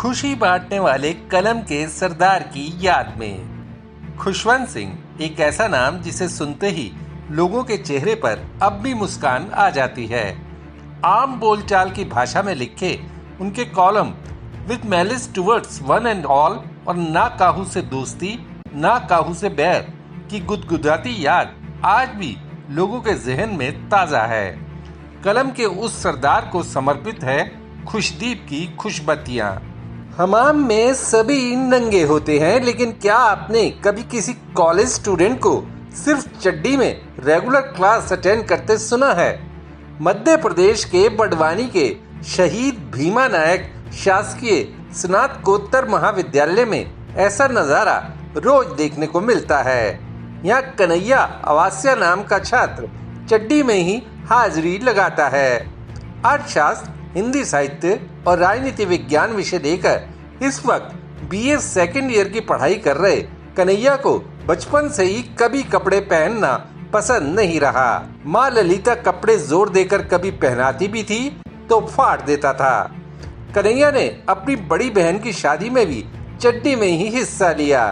खुशी बांटने वाले कलम के सरदार की याद में। खुशवंत सिंह एक ऐसा नाम जिसे सुनते ही लोगों के चेहरे पर अब भी मुस्कान आ जाती है। आम बोलचाल की भाषा में लिखे उनके column with malice towards one and all और ना काहू से दोस्ती ना काहू से बैर की गुदगुदाती याद आज भी लोगों के जहन में ताजा है। कलम के उस सरदार को समर्पित है खुशदीप की खुशबत्तियां। हमाम में सभी नंगे होते हैं, लेकिन क्या आपने कभी किसी कॉलेज स्टूडेंट को सिर्फ चड्डी में रेगुलर क्लास अटेंड करते सुना है? मध्य प्रदेश के बड़वानी के शहीद भीमा नायक शासकीय स्नातकोत्तर महाविद्यालय में ऐसा नजारा रोज देखने को मिलता है। यहाँ कन्हैया अवास्या नाम का छात्र चड्डी में ही हाजिरी लगाता है। अर्थशास्त्र, हिंदी साहित्य और राजनीति विज्ञान विषय लेकर इस वक्त बीए सेकेंड ईयर की पढ़ाई कर रहे कन्हैया को बचपन से ही कभी कपड़े पहनना पसंद नहीं रहा। माँ ललिता कपड़े जोर देकर कभी पहनाती भी थी तो फाड़ देता था। कन्हैया ने अपनी बड़ी बहन की शादी में भी चड्डी में ही हिस्सा लिया।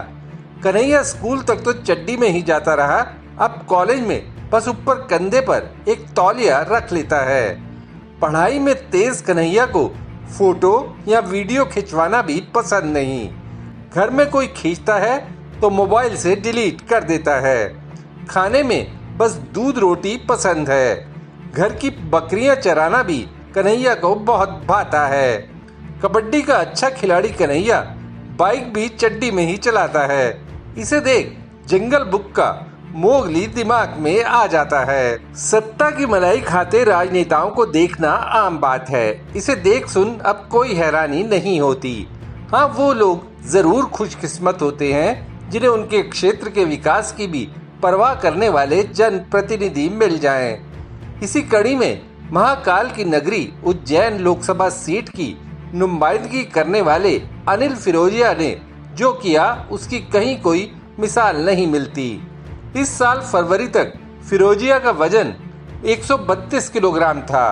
कन्हैया स्कूल तक तो चड्डी में ही जाता रहा, अब कॉलेज में बस ऊपर कंधे पर एक तौलिया रख लेता है। पढ़ाई में तेज कन्हैया को फोटो या वीडियो खिंचवाना भी पसंद नहीं। घर में कोई खींचता है तो मोबाइल से डिलीट कर देता है। खाने में बस दूध रोटी पसंद है। घर की बकरियां चराना भी कन्हैया को बहुत भाता है। कबड्डी का अच्छा खिलाड़ी कन्हैया बाइक भी चड्डी में ही चलाता है। इसे देख जंगल बुक का मोगली दिमाग में आ जाता है। सत्ता की मलाई खाते राजनेताओं को देखना आम बात है। इसे देख सुन अब कोई हैरानी नहीं होती। हाँ, वो लोग जरूर खुशकिस्मत होते हैं जिन्हें उनके क्षेत्र के विकास की भी परवाह करने वाले जनप्रतिनिधि मिल जाएं। इसी कड़ी में महाकाल की नगरी उज्जैन लोकसभा सीट की नुमाइंदगी करने वाले अनिल फिरोजिया ने जो किया उसकी कहीं कोई मिसाल नहीं मिलती। इस साल फरवरी तक फिरोजिया का वजन 132 किलोग्राम था।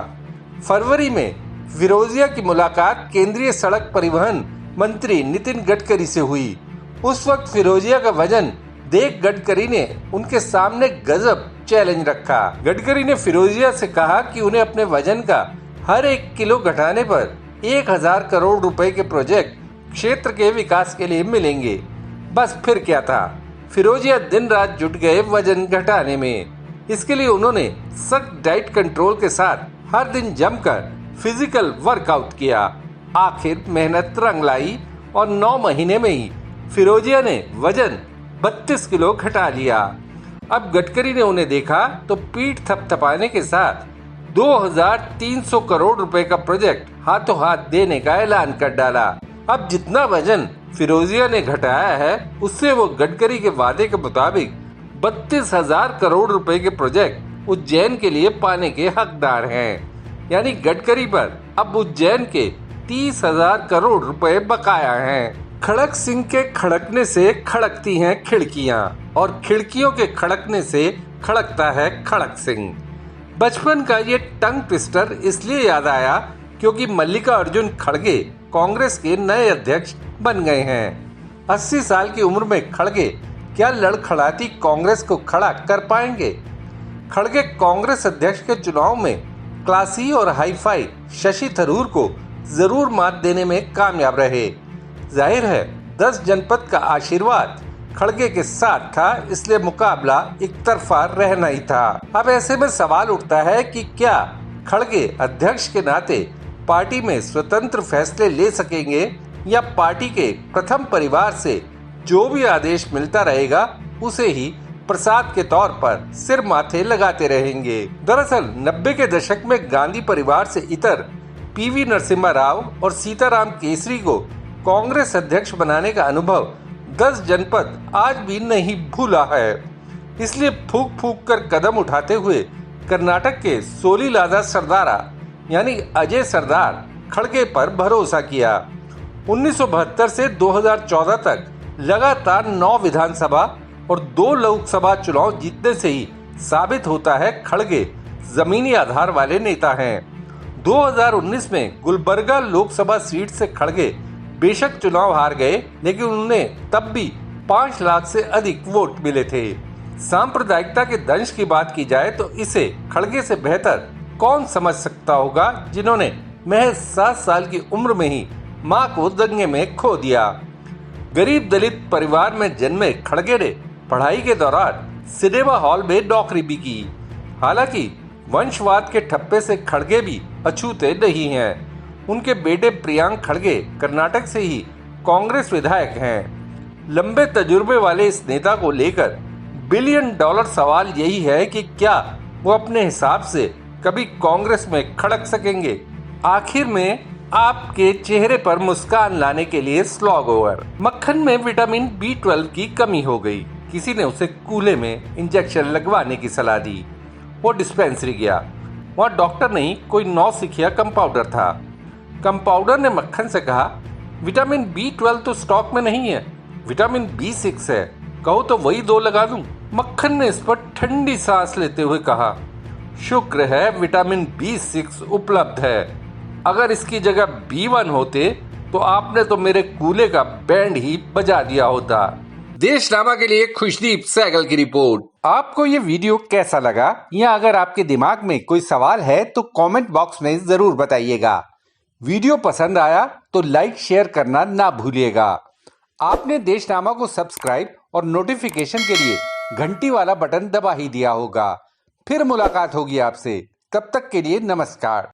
फरवरी में फिरोजिया की मुलाकात केंद्रीय सड़क परिवहन मंत्री नितिन गडकरी से हुई। उस वक्त फिरोजिया का वजन देख गडकरी ने उनके सामने गजब चैलेंज रखा। गडकरी ने फिरोजिया से कहा कि उन्हें अपने वजन का हर 1 किलो घटाने पर 1000 करोड़ रुपए के प्रोजेक्ट क्षेत्र के विकास के लिए मिलेंगे। बस फिर क्या था, फिरोजिया दिन रात जुट गए वजन घटाने में। इसके लिए उन्होंने सख्त डाइट कंट्रोल के साथ हर दिन जमकर फिजिकल वर्कआउट किया। आखिर मेहनत रंग लाई और 9 महीने में ही फिरोजिया ने वजन 32 किलो घटा लिया। अब गडकरी ने उन्हें देखा तो पीठ थपथपाने के साथ 2300 करोड़ रुपए का प्रोजेक्ट हाथों हाथ देने का ऐलान कर डाला। अब जितना वजन फिरोजिया ने घटाया है उससे वो गडकरी के वादे के मुताबिक 32,000 करोड़ रुपए के प्रोजेक्ट उज्जैन के लिए पाने के हकदार हैं। यानी गडकरी पर अब उज्जैन के 30,000 करोड़ रुपए बकाया हैं। खड़क सिंह के खड़कने से खड़कती हैं खिड़कियां और खिड़कियों के खड़कने से खड़कता है खड़क सिंह। बचपन का ये टंग ट्विस्टर इसलिए याद आया क्योंकि मल्लिकार्जुन खड़गे कांग्रेस के नए अध्यक्ष बन गए हैं। 80 साल की उम्र में खड़गे क्या लड़खड़ाती कांग्रेस को खड़ा कर पाएंगे? खड़गे कांग्रेस अध्यक्ष के चुनाव में क्लासी और हाईफाई शशि थरूर को जरूर मात देने में कामयाब रहे। जाहिर है 10 जनपद का आशीर्वाद खड़गे के साथ था, इसलिए मुकाबला एक तरफा रहना ही था। अब ऐसे में सवाल उठता है कि क्या खड़गे अध्यक्ष के नाते पार्टी में स्वतंत्र फैसले ले सकेंगे या पार्टी के प्रथम परिवार से जो भी आदेश मिलता रहेगा उसे ही प्रसाद के तौर पर सिर माथे लगाते रहेंगे। दरअसल 90 के दशक में गांधी परिवार से इतर पीवी नरसिम्हा राव और सीताराम केसरी को कांग्रेस अध्यक्ष बनाने का अनुभव 10 जनपद आज भी नहीं भूला है। इसलिए फूक फूक कर कदम उठाते हुए कर्नाटक के सोलीलादा सरदारा यानी अजय सरदार खड़गे पर भरोसा किया। 1972 से 2014 तक लगातार 9 विधानसभा और 2 लोकसभा चुनाव जीतने से ही साबित होता है खड़गे जमीनी आधार वाले नेता हैं। 2019 में गुलबर्गा लोकसभा सीट से खड़गे बेशक चुनाव हार गए, लेकिन उन्हें तब भी 5 लाख से अधिक वोट मिले थे। सांप्रदायिकता के दंश की बात की जाए तो इसे खड़गे से बेहतर कौन समझ सकता होगा, जिन्होंने महज 7 साल की उम्र में ही मां को दंगे में खो दिया। गरीब दलित परिवार में जन्मे खड़गे ने पढ़ाई के दौरान सिनेमा हॉल में नौकरी भी की। हालांकि वंशवाद के ठप्पे से खड़गे भी अछूते नहीं हैं। उनके बेटे प्रियांक खड़गे कर्नाटक से ही कांग्रेस विधायक हैं। लंबे तजुर्बे वाले इस नेता को लेकर $1 बिलियन सवाल यही है कि क्या वो अपने हिसाब से कभी कांग्रेस में खड़क सकेंगे। आखिर में आपके चेहरे पर मुस्कान लाने के लिए स्लॉग ओवर। मक्खन में विटामिन B12 की कमी हो गई। किसी ने उसे कूल्हे में इंजेक्शन लगवाने की सलाह दी। वो डिस्पेंसरी गया। वहाँ डॉक्टर नहीं, कोई नौसिखिया कंपाउंडर था। कंपाउंडर ने मक्खन से कहा, विटामिन B12 तो स्टॉक में नहीं है, विटामिन B6 है, कहो तो वही 2 लगा दूं। मक्खन ने इस पर ठंडी सांस लेते हुए कहा, शुक्र है विटामिन B6 उपलब्ध है, अगर इसकी जगह B1 होते तो आपने तो मेरे कूल्हे का बैंड ही बजा दिया होता। देशनामा के लिए खुशदीप सहगल की रिपोर्ट। आपको ये वीडियो कैसा लगा, या अगर आपके दिमाग में कोई सवाल है तो कमेंट बॉक्स में जरूर बताइएगा। वीडियो पसंद आया तो लाइक शेयर करना ना भूलिएगा। आपने देशनामा को सब्सक्राइब और नोटिफिकेशन के लिए घंटी वाला बटन दबा ही दिया होगा। फिर मुलाकात होगी आपसे, तब तक के लिए नमस्कार।